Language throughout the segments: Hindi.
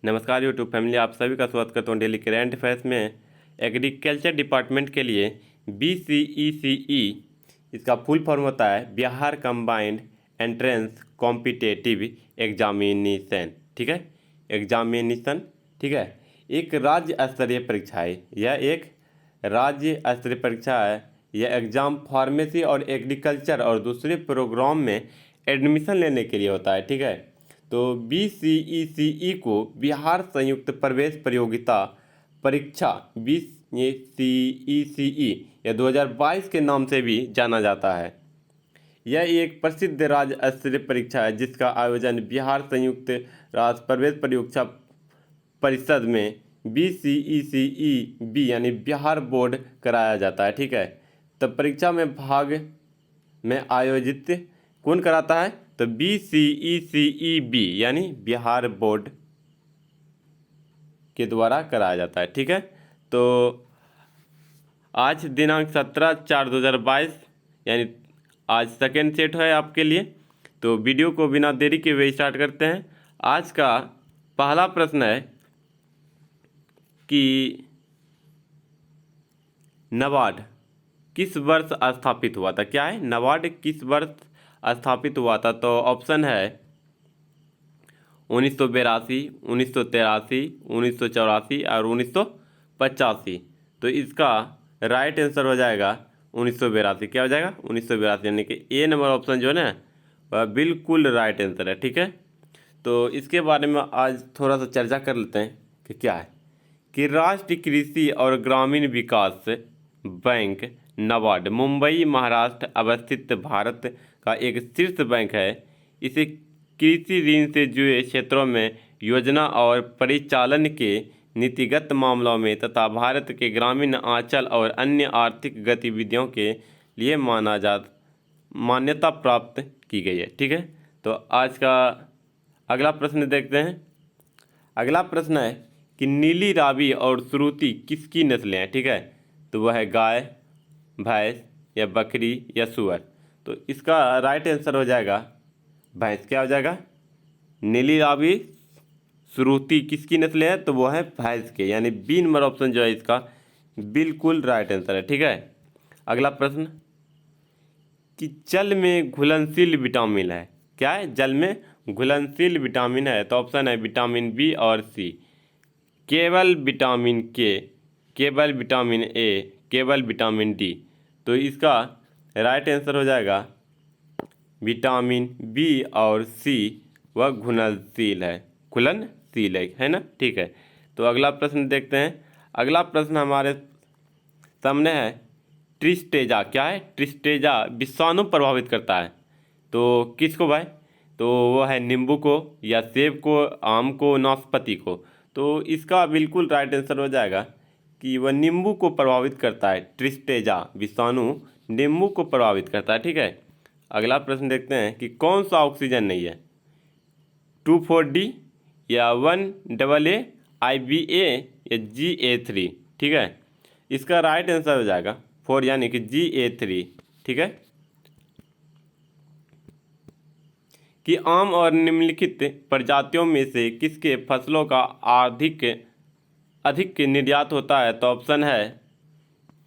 नमस्कार यूट्यूब फैमिली, आप सभी का स्वागत करता हूँ डेली करेंट अफेयर्स में। एग्रीकल्चर डिपार्टमेंट के लिए BCECE इसका फुल फॉर्म होता है Bihar combined entrance competitive examination. ठीक है, एग्जामिनेशन। ठीक है, एक राज्य स्तरीय परीक्षा है। यह एक राज्य स्तरीय परीक्षा है। यह एग्जाम फार्मेसी और एग्रीकल्चर और दूसरे प्रोग्राम में एडमिशन लेने के लिए होता है। ठीक है, तो BCECE को बिहार संयुक्त प्रवेश प्रतियोगिता परीक्षा BCECE या 2022 के नाम से भी जाना जाता है। यह एक प्रसिद्ध राज्य स्तरीय परीक्षा है जिसका आयोजन बिहार संयुक्त राज्य प्रवेश परीक्षा परिषद में BCECEB यानी बिहार बोर्ड कराया जाता है। ठीक है, तब परीक्षा में भाग में आयोजित कौन कराता है? तो BCECEB यानी बिहार बोर्ड के द्वारा कराया जाता है। ठीक है, तो आज दिनांक 17/4/2022 यानी आज सेकेंड सेट है आपके लिए। तो वीडियो को बिना देरी के हुए स्टार्ट करते हैं। आज का पहला प्रश्न है कि नाबार्ड किस वर्ष स्थापित हुआ था? क्या है? नाबार्ड किस वर्ष स्थापित हुआ था? तो ऑप्शन है 1982, 1983, 1984 और 1985। तो इसका राइट आंसर हो जाएगा 1982। क्या हो जाएगा? 1982, यानी कि ए नंबर ऑप्शन जो है ना वह बिल्कुल राइट आंसर है। ठीक है, तो इसके बारे में आज थोड़ा सा चर्चा कर लेते हैं कि क्या है कि राष्ट्रीय कृषि और ग्रामीण विकास बैंक नाबार्ड मुंबई महाराष्ट्र अवस्थित भारत का एक शीर्ष बैंक है। इसे कृषि ऋण से जुड़े क्षेत्रों में योजना और परिचालन के नीतिगत मामलों में तथा भारत के ग्रामीण अंचल और अन्य आर्थिक गतिविधियों के लिए मान्यता प्राप्त की गई है। ठीक है, तो आज का अगला प्रश्न देखते हैं। अगला प्रश्न है कि नीली रावी और श्रुति किसकी नस्लें हैं? ठीक है, तो वह है गाय, भैंस या बकरी या सुअर। तो इसका राइट आंसर हो जाएगा भैंस। क्या हो जाएगा? नीली रावी श्रुति किसकी नस्लें है? तो वो है भैंस के, यानी बी नंबर ऑप्शन जो है इसका बिल्कुल राइट आंसर है। ठीक है, अगला प्रश्न कि जल में घुलनशील विटामिन है। क्या है? जल में घुलनशील विटामिन है। तो ऑप्शन है विटामिन बी और सी। केवल विटामिन के, केवल विटामिन ए, केवल विटामिन डी। तो इसका राइट आंसर हो जाएगा विटामिन बी और सी वह घुलनशील है ना। ठीक है, तो अगला प्रश्न देखते हैं। अगला प्रश्न हमारे सामने है ट्रिस्टेजा। क्या है? ट्रिस्टेजा विषाणु प्रभावित करता है। तो किसको भाई? तो वो है नींबू को या सेब को, आम को, नाशपाती को। तो इसका बिल्कुल राइट आंसर हो जाएगा कि वह नींबू को प्रभावित करता है। ट्रिस्टेजा विषाणु नींबू को प्रभावित करता है। ठीक है, अगला प्रश्न देखते हैं कि कौन सा ऑक्सीजन नहीं है? 2,4-D या 1AA IBA या GA3। ठीक है, इसका राइट आंसर हो जाएगा 4 यानी कि GA3। ठीक है, कि आम और निम्नलिखित प्रजातियों में से किसके फसलों का अधिक अधिक निर्यात होता है? तो ऑप्शन है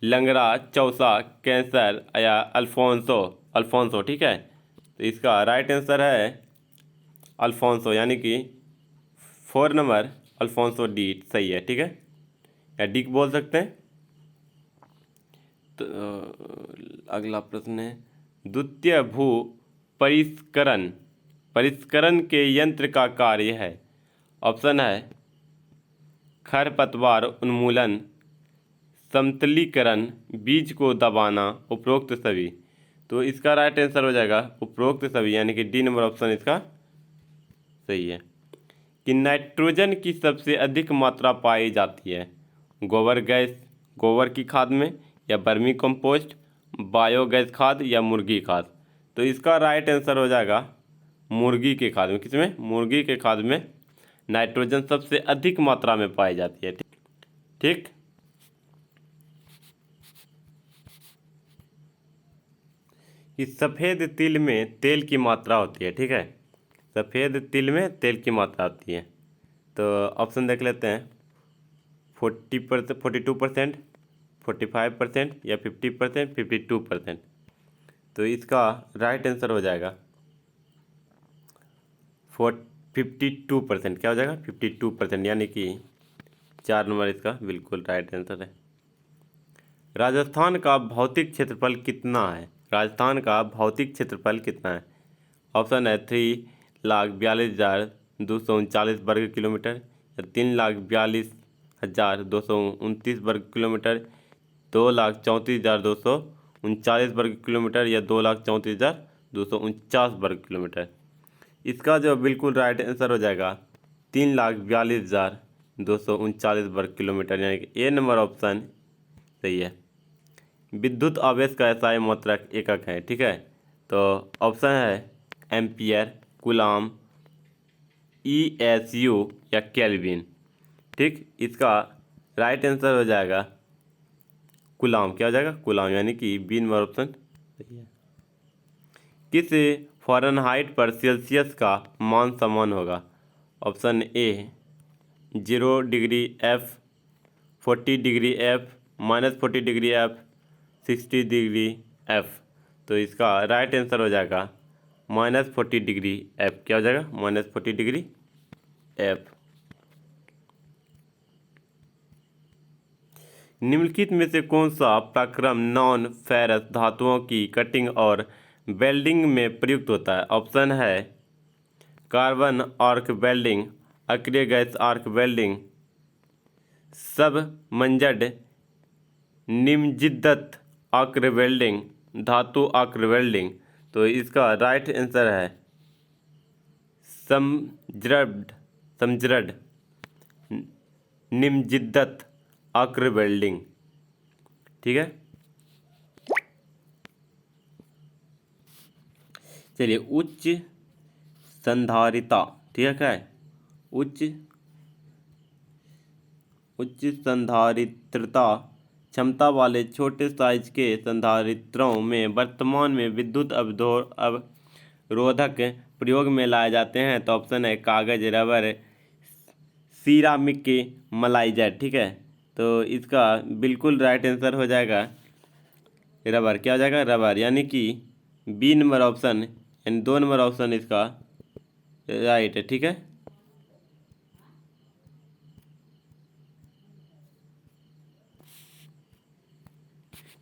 लंगड़ा, चौसा, कैंसर या अल्फोंसो। ठीक है, तो इसका राइट आंसर है अल्फोंसो, यानी कि 4 नंबर अल्फोंसो डी सही है। ठीक है, या डी बोल सकते हैं। तो अगला प्रश्न है द्वितीय भू परिष्करण के यंत्र का कार्य है। ऑप्शन है खरपतवार उन्मूलन, समतलीकरण, बीज को दबाना, उपरोक्त सभी। तो इसका राइट आंसर हो जाएगा उपरोक्त सभी, यानी कि डी नंबर ऑप्शन इसका सही है। कि नाइट्रोजन की सबसे अधिक मात्रा पाई जाती है? गोबर की खाद में या वर्मी कंपोस्ट, बायोगैस खाद या मुर्गी खाद। तो इसका राइट आंसर हो जाएगा मुर्गी के खाद में। किसमें? मुर्गी के खाद में नाइट्रोजन सबसे अधिक मात्रा में पाई जाती है। ठीक, कि सफ़ेद तिल में तेल की मात्रा होती है। ठीक है, सफ़ेद तिल में तेल की मात्रा होती है। तो ऑप्शन देख लेते हैं, 40%, 42%, 45% या 50%, 52%। तो इसका राइट आंसर हो जाएगा 52%। क्या हो जाएगा? 52%, यानी कि 4 नंबर इसका बिल्कुल राइट आंसर है। राजस्थान का भौतिक क्षेत्रफल कितना है? राजस्थान का भौतिक क्षेत्रफल कितना है? ऑप्शन है 3,42,239 वर्ग किलोमीटर, या 3,42,229 वर्ग किलोमीटर, 2,34,239 वर्ग किलोमीटर, या 2,34,249 वर्ग किलोमीटर। इसका जो बिल्कुल राइट आंसर हो जाएगा 3,42,239 वर्ग किलोमीटर, यानी कि ए नंबर ऑप्शन सही है। विद्युत आवेश का एसआई मात्रक एकक है, ठीक है। तो ऑप्शन है एम्पियर, कूलाम, ESU या केल्विन। ठीक, इसका राइट आंसर हो जाएगा कूलाम। क्या हो जाएगा? कूलाम, यानी कि बी नंबर ऑप्शन सही है। किस फ़ारेनहाइट पर सेल्सियस का मान समान होगा? Option A 0 degree F, 40 degree F, -40 degree F, 60 degree F। तो इसका राइट आंसर हो जाएगा -40 डिग्री F। क्या हो जाएगा? -40 डिग्री F। निम्नलिखित में से कौन सा प्रक्रम नॉन फेरस धातुओं की कटिंग और वेल्डिंग में प्रयुक्त होता है? ऑप्शन है कार्बन आर्क वेल्डिंग, अक्रिय गैस आर्क वेल्डिंग, सब मंजड निम्नजिद्दत आर्क वेल्डिंग, धातु आर्क वेल्डिंग। तो इसका राइट आंसर है समजरड निम्नजिद्दत आर्क वेल्डिंग। ठीक है, चलिए उच्च संधारिता, ठीक है, क्या है? उच्च संधारित्रता क्षमता वाले छोटे साइज के संधारित्रों में वर्तमान में विद्युत अवरोधक प्रयोग में लाए जाते हैं। तो ऑप्शन है कागज, रबर, सिरामिक के मलाइजेट। ठीक है, तो इसका बिल्कुल राइट आंसर हो जाएगा रबर। क्या हो जाएगा? रबर, यानी कि बी नंबर ऑप्शन, यानी 2 नंबर ऑप्शन इसका राइट है। ठीक है,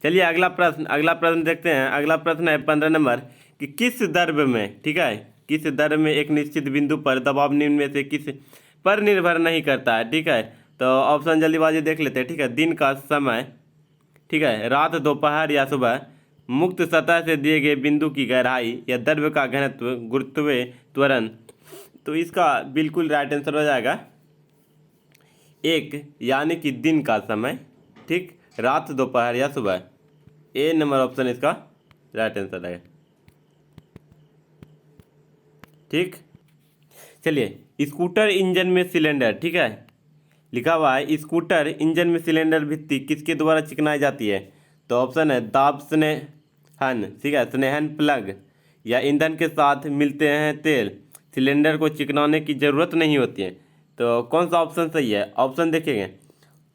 चलिए अगला प्रश्न देखते हैं। अगला प्रश्न है 15 नंबर कि किस द्रव्य में, ठीक है, किस द्रव्य में एक निश्चित बिंदु पर दबाव निम्न में से किस पर निर्भर नहीं करता है? ठीक है, तो ऑप्शन जल्दीबाजी देख लेते हैं। ठीक है, दिन का समय, ठीक है, रात, दोपहर या सुबह, मुक्त सतह से दिए गए बिंदु की गहराई, या द्रव्य का घनत्व, गुरुत्वीय त्वरण। तो इसका बिल्कुल राइट आंसर हो जाएगा एक, यानी कि दिन का समय, ठीक, रात, दोपहर या सुबह। ए नंबर ऑप्शन इसका राइट आंसर है। ठीक, चलिए स्कूटर इंजन में सिलेंडर, ठीक है, लिखा हुआ है स्कूटर इंजन में सिलेंडर भित्ति किसके द्वारा चिकनाई जाती है? तो ऑप्शन है दाब स्नेहन, ठीक है, स्नेहन प्लग, या ईंधन के साथ मिलते हैं तेल, सिलेंडर को चिकनाने की ज़रूरत नहीं होती है। तो कौन सा ऑप्शन सही है? ऑप्शन देखेंगे,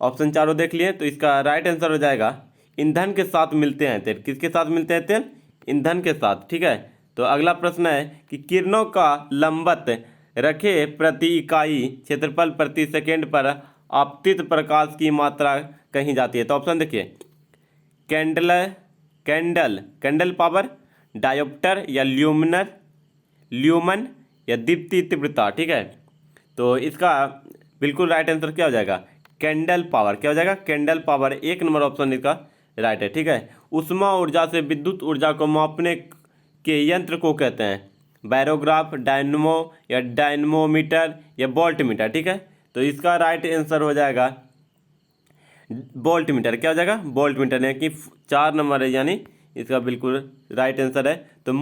ऑप्शन चारों देख लिए, तो इसका राइट आंसर हो जाएगा ईंधन के साथ मिलते हैं तेल। किसके साथ मिलते हैं तेल? ईंधन के साथ। ठीक है, तो अगला प्रश्न है कि किरणों का लंबवत रखे प्रति इकाई क्षेत्रफल प्रति सेकंड पर आपतित प्रकाश की मात्रा कही जाती है? तो ऑप्शन देखिए, कैंडल पावर, डायोप्टर, या ल्यूमन, या दीप्ति तीव्रता। ठीक है, तो इसका बिल्कुल राइट आंसर क्या हो जाएगा? Candle power. क्या हो जाएगा? कैंडल पावर, एक नंबर ऑप्शन इसका राइट है। ठीक है, उष्मा ऊर्जा से विद्युत ऊर्जा को मापने के यंत्र को कहते हैं बैरोग्राफ, डायनमो, या डायनमोमीटर, या वोल्टमीटर। ठीक है, तो इसका राइट आंसर हो जाएगा वोल्टमीटर। क्या हो जाएगा? वोल्टमीटर, यानी कि 4 नंबर है, यानी इसका बिल्कुल राइट आंसर है। तो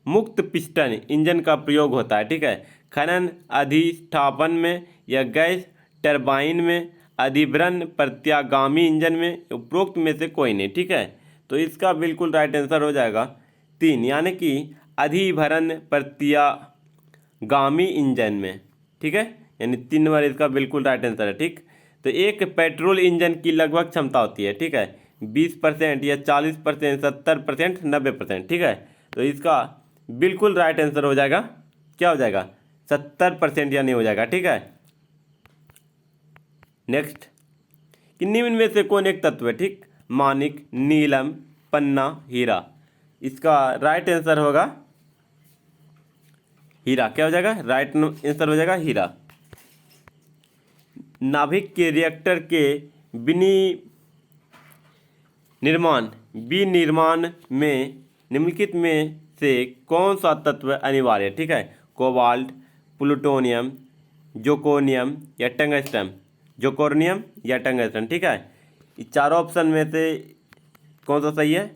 मुक्त पिस्टन इंजन का प्रयोग होता है, ठीक है, खनन अधिष्ठापन में, या गैस टरबाइन में, अधिभ्रन प्रत्यागामी इंजन में, उपरोक्त में से कोई नहीं। ठीक है, तो इसका बिल्कुल राइट आंसर हो जाएगा 3, यानी कि अधिभरण प्रत्यागामी इंजन में। ठीक है, यानी 3 नंबर इसका बिल्कुल राइट आंसर है। ठीक, तो एक पेट्रोल इंजन की लगभग क्षमता होती है, ठीक है, 20% या 40%, 70%, 90%, ठीक है। तो इसका बिल्कुल राइट आंसर हो जाएगा, क्या हो जाएगा, 70% यानी हो जाएगा, ठीक है। नेक्स्ट, कि निम्न में से कौन एक तत्व है, ठीक, मानिक, नीलम, पन्ना, हीरा। इसका राइट आंसर होगा हीरा। क्या हो जाएगा, राइट आंसर हो जाएगा हीरा। नाभिक के रिएक्टर के विनिर्माण में निम्नलिखित में से कौन सा तत्व अनिवार्य है, ठीक है, कोबाल्ट, प्लूटोनियम, जोकोनियम या टंगस्टन, जोकोनियम या टंगस्टन, ठीक है। ये चारों ऑप्शन में से कौन सा सही है,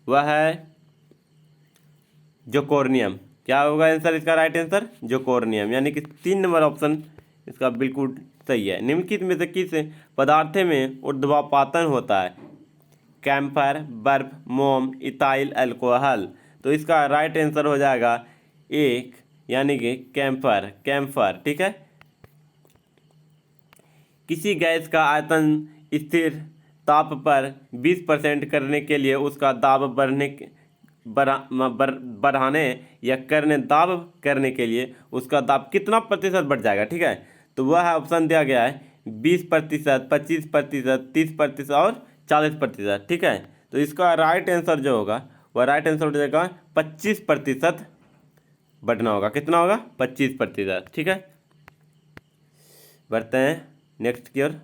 वह है जोकोनियम। क्या होगा आंसर, इसका राइट आंसर जोकोनियम, यानी कि 3 नंबर ऑप्शन इसका बिल्कुल सही है। निम्नलिखित में से किस पदार्थ में ऊर्ध्वापातन होता है, कैम्फर, बर्फ, मोम, इथाइल अल्कोहल। तो इसका राइट आंसर हो जाएगा एक, यानी कि कैम्फर, ठीक है। किसी गैस का आयतन स्थिर ताप पर 20% करने के लिए उसका दाब बढ़ाने या दाब करने के लिए उसका दाब कितना प्रतिशत बढ़ जाएगा, ठीक है। तो वह ऑप्शन दिया गया है 20%, 25%, 30% और 40%, ठीक है। तो इसका राइट आंसर जो होगा वह राइट आंसर हो जाएगा 25% बढ़ना होगा। कितना होगा, 25%, ठीक है। बढ़ते हैं नेक्स्ट की ओर।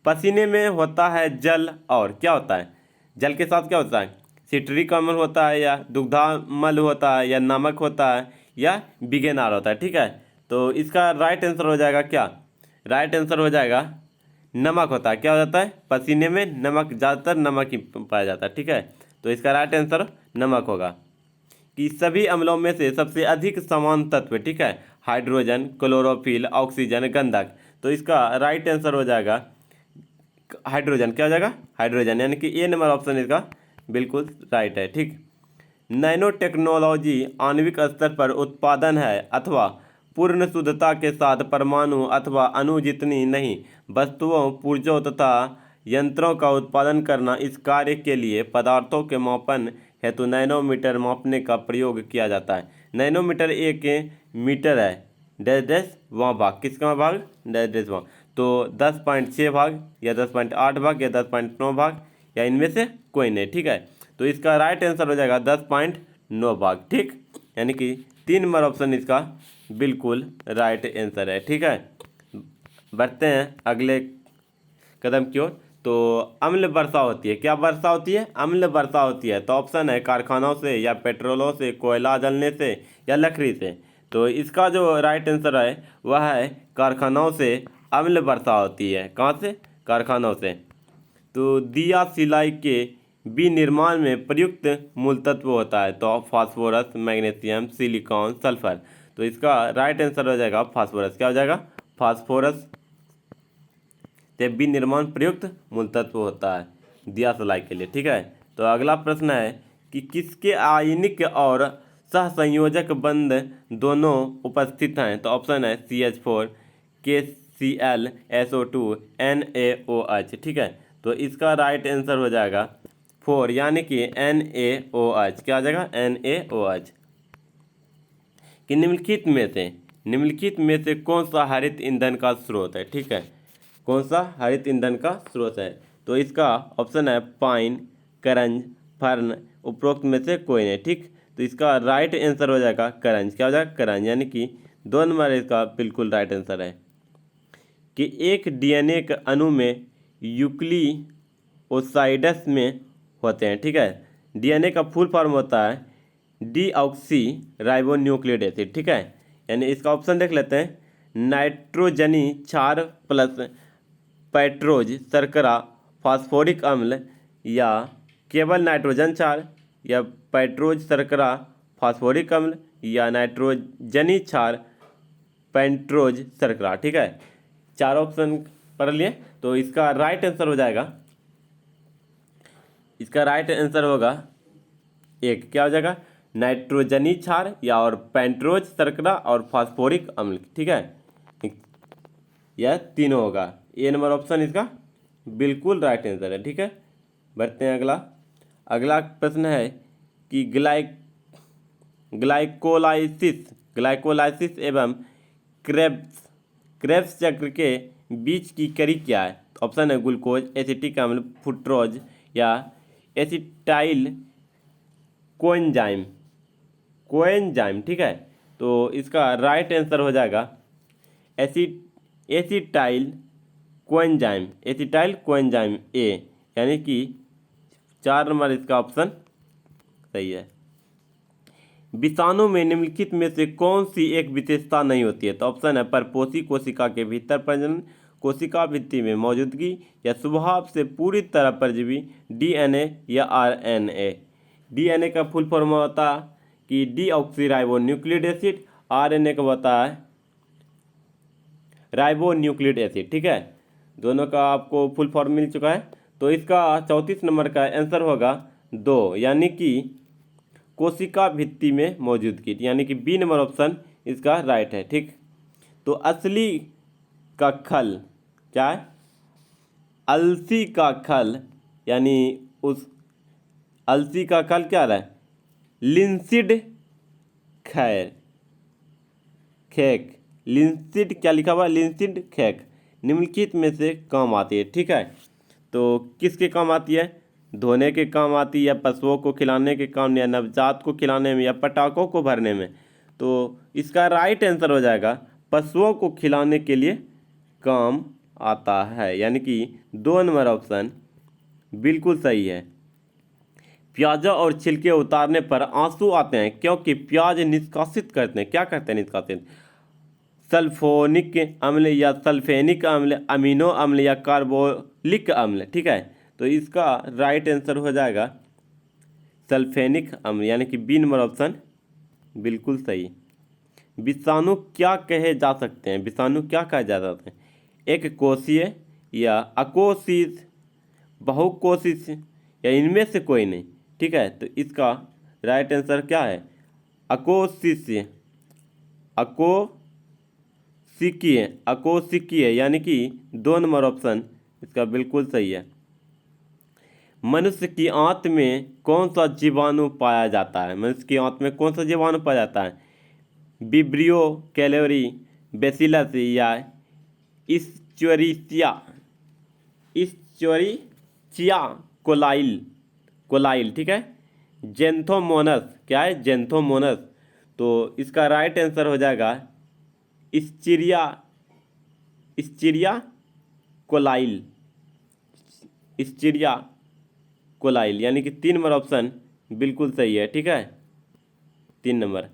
पसीने में होता है जल, और क्या होता है, जल के साथ क्या होता है, सिट्रिक अम्ल होता है या दुग्धामल होता है या नमक होता है या बिगेनार होता है, ठीक है। तो इसका राइट आंसर हो जाएगा क्या, राइट आंसर हो जाएगा नमक होता है। क्या हो जाता है, पसीने में नमक, ज़्यादातर नमक ही पाया जाता है, ठीक है। तो इसका राइट आंसर नमक होगा। कि सभी अम्लों में से सबसे अधिक समान तत्व, ठीक है, हाइड्रोजन, क्लोरोफिल, ऑक्सीजन, गंधक। तो इसका राइट आंसर हो जाएगा हाइड्रोजन। क्या हो जाएगा, हाइड्रोजन, यानी कि ए नंबर ऑप्शन इसका बिल्कुल राइट है, ठीक। नैनो टेक्नोलॉजी आणविक स्तर पर उत्पादन है अथवा पूर्ण शुद्धता के साथ परमाणु अथवा अणु जितनी नहीं वस्तुओं, पुर्जों तथा यंत्रों का उत्पादन करना। इस कार्य के लिए पदार्थों के मापन हेतु नैनोमीटर मापने का प्रयोग किया जाता है। नैनोमीटर एक मीटर है, डैश वहाँ भाग, किसका भाग, डैश वहाँ। तो 10.6 भाग या 10.8 भाग या 10.9 भाग या इनमें से कोई नहीं, ठीक है। तो इसका राइट आंसर हो जाएगा 10.9 भाग, ठीक, यानी कि 3 नंबर ऑप्शन इसका बिल्कुल राइट आंसर है, ठीक है। बढ़ते हैं अगले कदम की ओर। तो अम्ल वर्षा होती है, क्या वर्षा होती है, अम्ल वर्षा होती है। तो ऑप्शन है कारखानों से या पेट्रोलों से, कोयला जलने से या लकड़ी से। तो इसका जो राइट आंसर है वह है कारखानों से अम्ल वर्षा होती है। कहाँ से, कारखानों से। तो दिया सिलाई के विनिर्माण में प्रयुक्त मूल तत्व होता है, तो फास्फोरस, मैग्नीशियम, सिलिकॉन, सल्फर। तो इसका राइट आंसर हो जाएगा फास्फोरस। क्या हो जाएगा, फास्फोरस से विनिर्माण प्रयुक्त मूल तत्व होता है दिया सिलाई के लिए, ठीक है। तो अगला प्रश्न है कि किसके आयनिक और सहसंयोजक बंध दोनों उपस्थित हैं। तो ऑप्शन है CH4, KCl, SO2, NaOH, ठीक है। तो इसका राइट आंसर हो जाएगा 4, यानी कि NaOH। क्या हो जाएगा, NaOH। कि निम्नलिखित में से कौन सा हरित ईंधन का स्रोत है, ठीक है, कौन सा हरित ईंधन का स्रोत है। तो इसका ऑप्शन है पाइन, करंज, फर्न, उपरोक्त में से कोई नहीं, ठीक। तो इसका राइट आंसर हो जाएगा करंज। क्या हो जाएगा, करंज, यानी कि 2 नंबर इसका बिल्कुल राइट आंसर है। कि एक DNA के अणु में न्यूक्लियोसाइड्स में होते हैं, ठीक है। DNA का फुल फॉर्म होता है डीऑक्सी राइबोन्यूक्लिक एसिड, ठीक है। यानी इसका ऑप्शन देख लेते हैं, नाइट्रोजनी क्षार प्लस पेट्रोज शर्करा फास्फोरिक अम्ल, या केवल नाइट्रोजन क्षार, या पेट्रोज शर्करा फास्फोरिक अम्ल, या नाइट्रोजनी क्षार पेंट्रोज शर्करा, ठीक है। 4 ऑप्शन पढ़ लिए। तो इसका राइट आंसर हो जाएगा, इसका राइट आंसर होगा एक, क्या हो जाएगा, नाइट्रोजनी क्षार या और पेंट्रोज शर्करा और फास्फोरिक अम्ल, ठीक है। यह तीनों होगा। ए नंबर ऑप्शन इसका बिल्कुल राइट आंसर है। ठीक है, बढ़ते हैं अगला। अगला प्रश्न है कि ग्लाइकोलाइसिस एवं क्रेब्स चक्र के बीच की कड़ी क्या है? ऑप्शन है ग्लूकोज, एसिटिक अम्ल, फ्रुक्टोज या एसिटाइल कोएंजाइम। ठीक है, तो इसका राइट आंसर हो जाएगा एसिटाइल कोएंजाइम ए, यानी कि 4 नंबर इसका ऑप्शन सही है। विषाणु में निम्नलिखित में से कौन सी एक विशेषता नहीं होती है? तो ऑप्शन है परपोषी कोशिका के भीतर प्रजनन, कोशिका भित्ति में मौजूदगी या स्वभाव से पूरी तरह परजीवी, डीएनए या आरएनए। डीएनए का फुल फॉर्म होता है कि डीऑक्सीराइबोन्यूक्लिक एसिड, आरएनए का होता है राइबोन्यूक्लिक एसिड। ठीक है, दोनों का आपको फुल फॉर्म मिल चुका है। तो इसका 34 नंबर का आंसर होगा 2, यानी कि कोशिका भित्ति में मौजूदगी, यानी कि बी नंबर ऑप्शन इसका राइट है। ठीक, तो अलसी का खल क्या है? अलसी का खल, यानी उस अलसी का खल क्या रहा है? लिंसिड खैक, लिंसिड क्या लिखा हुआ है? लिंसिड खैक निम्नलिखित में से काम आती है। ठीक है, तो किसके काम आती है? धोने के काम आती है, या पशुओं को खिलाने के काम, या नवजात को खिलाने में, या पटाखों को भरने में? तो इसका राइट आंसर हो जाएगा पशुओं को खिलाने के लिए काम आता है, यानी कि 2 नंबर ऑप्शन बिल्कुल सही है। प्याजा और छिलके उतारने पर आंसू आते हैं क्योंकि प्याज निष्कासित करते हैं, क्या करते हैं निष्कासित? सल्फोनिक अम्ल या सल्फेनिक अम्ल, अमीनो अम्ल या कार्बोलिक अम्ल। ठीक है, तो इसका राइट आंसर हो जाएगा सल्फेनिक अम्ल, यानी कि बी नंबर ऑप्शन बिल्कुल सही। विषाणु क्या कहे जा सकते हैं? विषाणु क्या कहे जा सकते हैं? एक कोशीय या अकोशित, बहुकोशित, या इनमें से कोई नहीं। ठीक है, तो इसका राइट आंसर क्या है? अकोशिकीय, यानी कि 2 नंबर ऑप्शन इसका बिल्कुल सही है। मनुष्य की आंत में कौन सा जीवाणु पाया जाता है? मनुष्य की आंत में कौन सा जीवाणु पाया जाता है? विब्रियो कैलोरी, बेसिलस या इश्चोरिचिया कोलाइल। ठीक है, जेंथोमोनस क्या है? जेंथोमोनस। तो इसका राइट आंसर हो जाएगा इस्चीरिया कोलाइल, यानी कि 3 नंबर ऑप्शन बिल्कुल सही है। ठीक है, 3 नंबर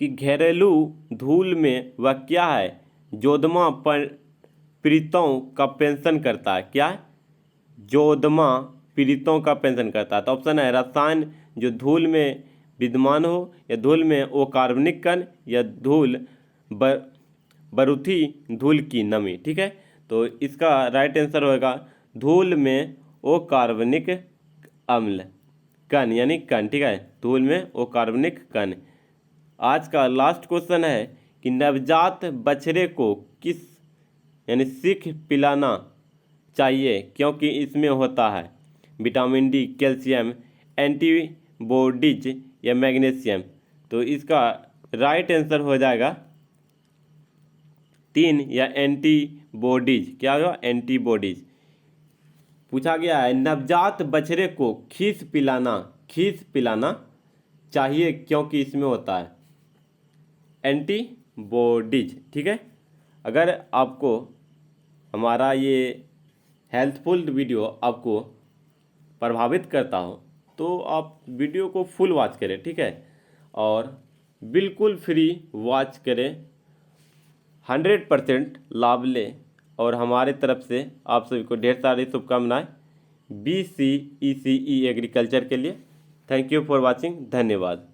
कि घरेलू धूल में वह क्या है? जोदमा पीड़ितों का पेंशन करता है, क्या है? जोदमा पीड़ितों का पेंशन करता है। तो ऑप्शन है रसायन जो धूल में विद्यमान हो, या धूल में वो कार्बनिक कण, या बारूदी धूल की नमी। ठीक है, तो इसका राइट आंसर होगा धूल में वो कार्बनिक अम्ल कण, यानी कण। ठीक है, धूल में वो कार्बनिक कण। आज का लास्ट क्वेश्चन है कि नवजात बछड़े को किस यानी सीख पिलाना चाहिए क्योंकि इसमें होता है विटामिन डी, कैल्शियम, एंटीबॉडीज या मैग्नीशियम? तो इसका राइट आंसर हो जाएगा 3, या एंटीबॉडीज। क्या होगा? एंटीबॉडीज। पूछा गया है नवजात बछड़े को खीस पिलाना चाहिए क्योंकि इसमें होता है एंटीबॉडीज। ठीक है, अगर आपको हमारा ये हेल्पफुल वीडियो आपको प्रभावित करता हो तो आप वीडियो को फुल वॉच करें। ठीक है, और बिल्कुल फ्री वॉच करें, 100% लाभ लें, और हमारे तरफ से आप सभी को ढेर सारी शुभकामनाएं BCECE एग्रीकल्चर के लिए। थैंक यू फॉर वॉचिंग, धन्यवाद।